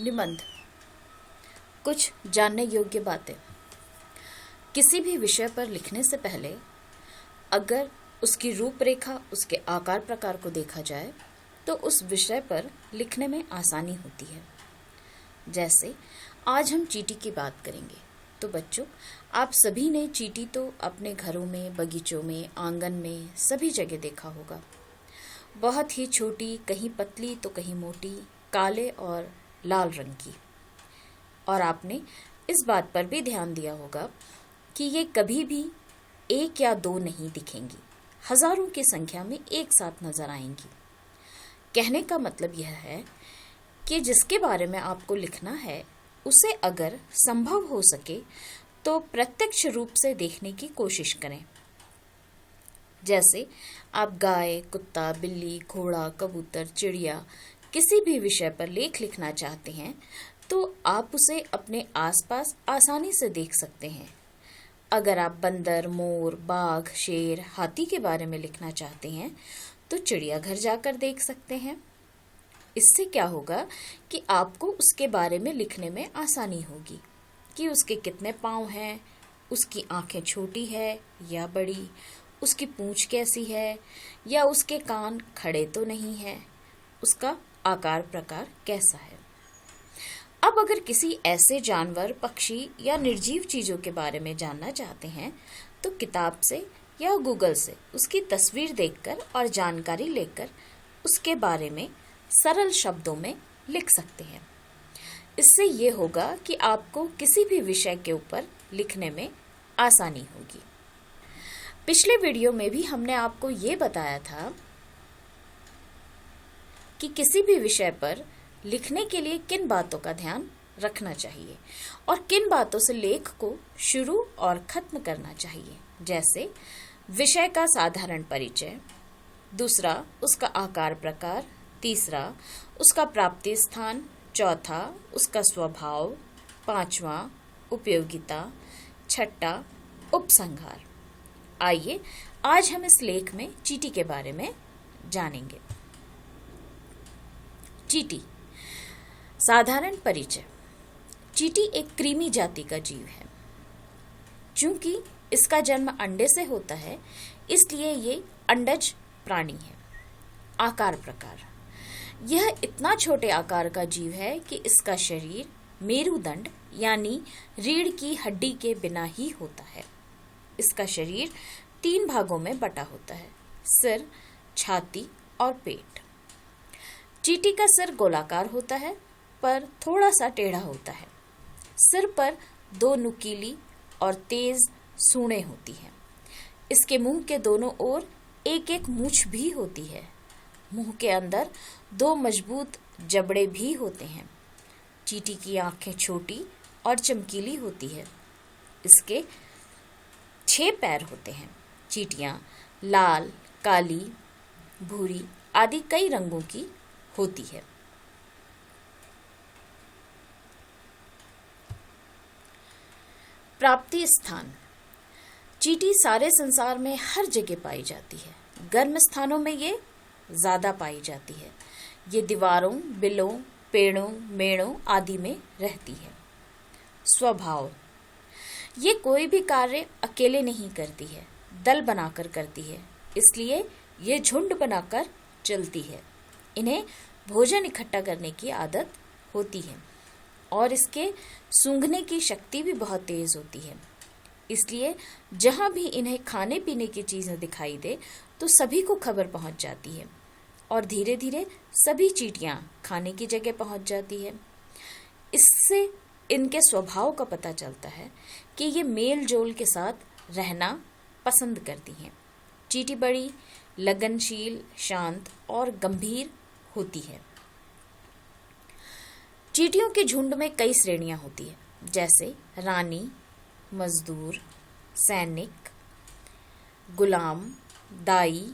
निबंध। कुछ जानने योग्य बातें। किसी भी विषय पर लिखने से पहले अगर उसकी रूपरेखा, उसके आकार प्रकार को देखा जाए तो उस विषय पर लिखने में आसानी होती है। जैसे आज हम चींटी की बात करेंगे, तो बच्चों, आप सभी ने चींटी तो अपने घरों में, बगीचों में, आंगन में सभी जगह देखा होगा। बहुत ही छोटी, कहीं पतली तो कहीं मोटी, काले और लाल रंग की। और आपने इस बात पर भी ध्यान दिया होगा कि ये कभी भी एक या दो नहीं दिखेंगी, हजारों की संख्या में एक साथ नजर आएंगी। कहने का मतलब यह है कि जिसके बारे में आपको लिखना है उसे अगर संभव हो सके तो प्रत्यक्ष रूप से देखने की कोशिश करें। जैसे आप गाय, कुत्ता, बिल्ली, घोड़ा, कबूतर, चिड़िया किसी भी विषय पर लेख लिखना चाहते हैं तो आप उसे अपने आसपास आसानी से देख सकते हैं। अगर आप बंदर, मोर, बाघ, शेर, हाथी के बारे में लिखना चाहते हैं तो चिड़ियाघर जाकर देख सकते हैं। इससे क्या होगा कि आपको उसके बारे में लिखने में आसानी होगी कि उसके कितने पाँव हैं, उसकी आंखें छोटी है या बड़ी, उसकी पूंछ कैसी है, या उसके कान खड़े तो नहीं है, उसका आकार प्रकार कैसा है। अब अगर किसी ऐसे जानवर, पक्षी या निर्जीव चीजों के बारे में जानना चाहते हैं तो किताब से या गूगल से उसकी तस्वीर देखकर और जानकारी लेकर उसके बारे में सरल शब्दों में लिख सकते हैं। इससे ये होगा कि आपको किसी भी विषय के ऊपर लिखने में आसानी होगी। पिछले वीडियो में भी हमने आपको ये बताया था कि किसी भी विषय पर लिखने के लिए किन बातों का ध्यान रखना चाहिए और किन बातों से लेख को शुरू और खत्म करना चाहिए। जैसे विषय का साधारण परिचय, दूसरा उसका आकार प्रकार, तीसरा उसका प्राप्ति स्थान, चौथा उसका स्वभाव, पांचवा उपयोगिता, छठा उपसंहार। आइए आज हम इस लेख में चींटी के बारे में जानेंगे। चींटी। साधारण परिचय। चींटी एक कृमि जाति का जीव है। चूंकि इसका जन्म अंडे से होता है इसलिए ये अंडज प्राणी है। आकार प्रकार। यह इतना छोटे आकार का जीव है कि इसका शरीर मेरुदंड यानी रीढ़ की हड्डी के बिना ही होता है। इसका शरीर 3 भागों में बटा होता है: सिर, छाती और पेट। चींटी का सिर गोलाकार होता है पर थोड़ा सा टेढ़ा होता है। सिर पर 2 नुकीली और तेज सूंडें होती हैं। इसके मुंह के दोनों ओर एक एक मूंछ भी होती है। मुंह के अंदर 2 मजबूत जबड़े भी होते हैं। चींटी की आंखें छोटी और चमकीली होती है। इसके 6 पैर होते हैं। चींटियां लाल, काली, भूरी आदि कई रंगों की होती है। प्राप्ति स्थान। चींटी सारे संसार में हर जगह पाई जाती है। गर्म स्थानों में ये ज्यादा पाई जाती है। ये दीवारों, बिलों, पेड़ों, मेड़ों आदि में रहती है। स्वभाव। ये कोई भी कार्य अकेले नहीं करती है, दल बनाकर करती है। इसलिए ये झुंड बनाकर चलती है। इन्हें भोजन इकट्ठा करने की आदत होती है और इसके सूंघने की शक्ति भी बहुत तेज होती है। इसलिए जहां भी इन्हें खाने पीने की चीजें दिखाई दे तो सभी को खबर पहुंच जाती है और धीरे धीरे सभी चींटियां खाने की जगह पहुंच जाती है। इससे इनके स्वभाव का पता चलता है कि ये मेल जोल के साथ रहना पसंद करती हैं। चींटी बड़ी लगनशील, शांत और गंभीर होती है। चींटियों के झुंड में कई श्रेणियां होती है, जैसे रानी, मजदूर, सैनिक, गुलाम, दाई,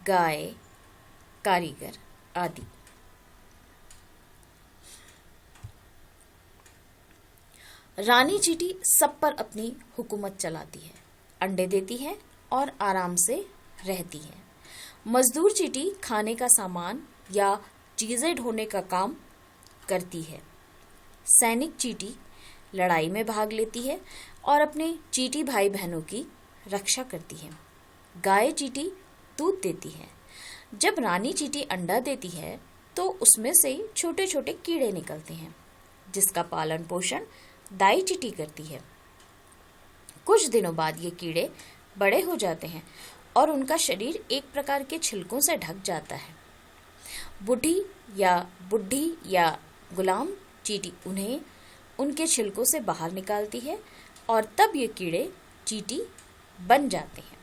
गाय, कारीगर आदि। रानी चींटी सब पर अपनी हुकूमत चलाती है, अंडे देती है और आराम से रहती है। मजदूर चींटी खाने का सामान या चीजें ढोने का काम करती है। सैनिक चींटी लड़ाई में भाग लेती है और अपने चींटी भाई बहनों की रक्षा करती है। गाय चींटी दूध देती है। जब रानी चींटी अंडा देती है तो उसमें से छोटे छोटे कीड़े निकलते हैं, जिसका पालन पोषण दाई चींटी करती है। कुछ दिनों बाद ये कीड़े बड़े हो जाते हैं और उनका शरीर एक प्रकार के छिलकों से ढक जाता है। बुढ़ी या गुलाम चींटी उन्हें उनके छिलकों से बाहर निकालती है और तब ये कीड़े चींटी बन जाते हैं।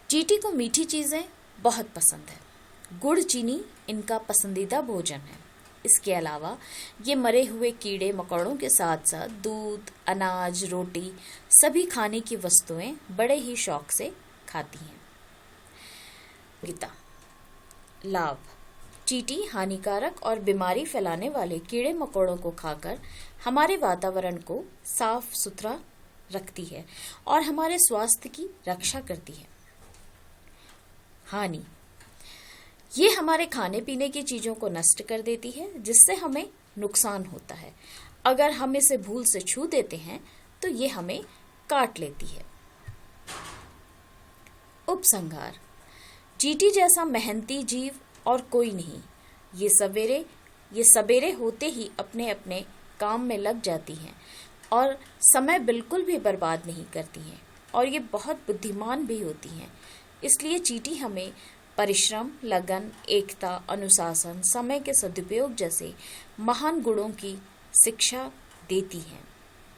चींटी को मीठी चीजें बहुत पसंद है। गुड़ चीनी इनका पसंदीदा भोजन है। इसके अलावा ये मरे हुए कीड़े मकोड़ों के साथ साथ दूध, अनाज, रोटी सभी खाने की वस्तुएं बड़े ही शौक से खाती हैं। गीता लाभ। चींटी हानिकारक और बीमारी फैलाने वाले कीड़े मकोड़ों को खाकर हमारे वातावरण को साफ सुथरा रखती है और हमारे स्वास्थ्य की रक्षा करती है। हानि। ये हमारे खाने पीने की चीजों को नष्ट कर देती है, जिससे हमें नुकसान होता है। अगर हम इसे भूल से छू देते हैं तो ये हमें काट लेती है। उपसंहार। चींटी जैसा मेहनती जीव और कोई नहीं। ये सवेरे होते ही अपने अपने काम में लग जाती हैं और समय बिल्कुल भी बर्बाद नहीं करती हैं, और ये बहुत बुद्धिमान भी होती हैं। इसलिए चींटी हमें परिश्रम, लगन, एकता, अनुशासन, समय के सदुपयोग जैसे महान गुणों की शिक्षा देती हैं।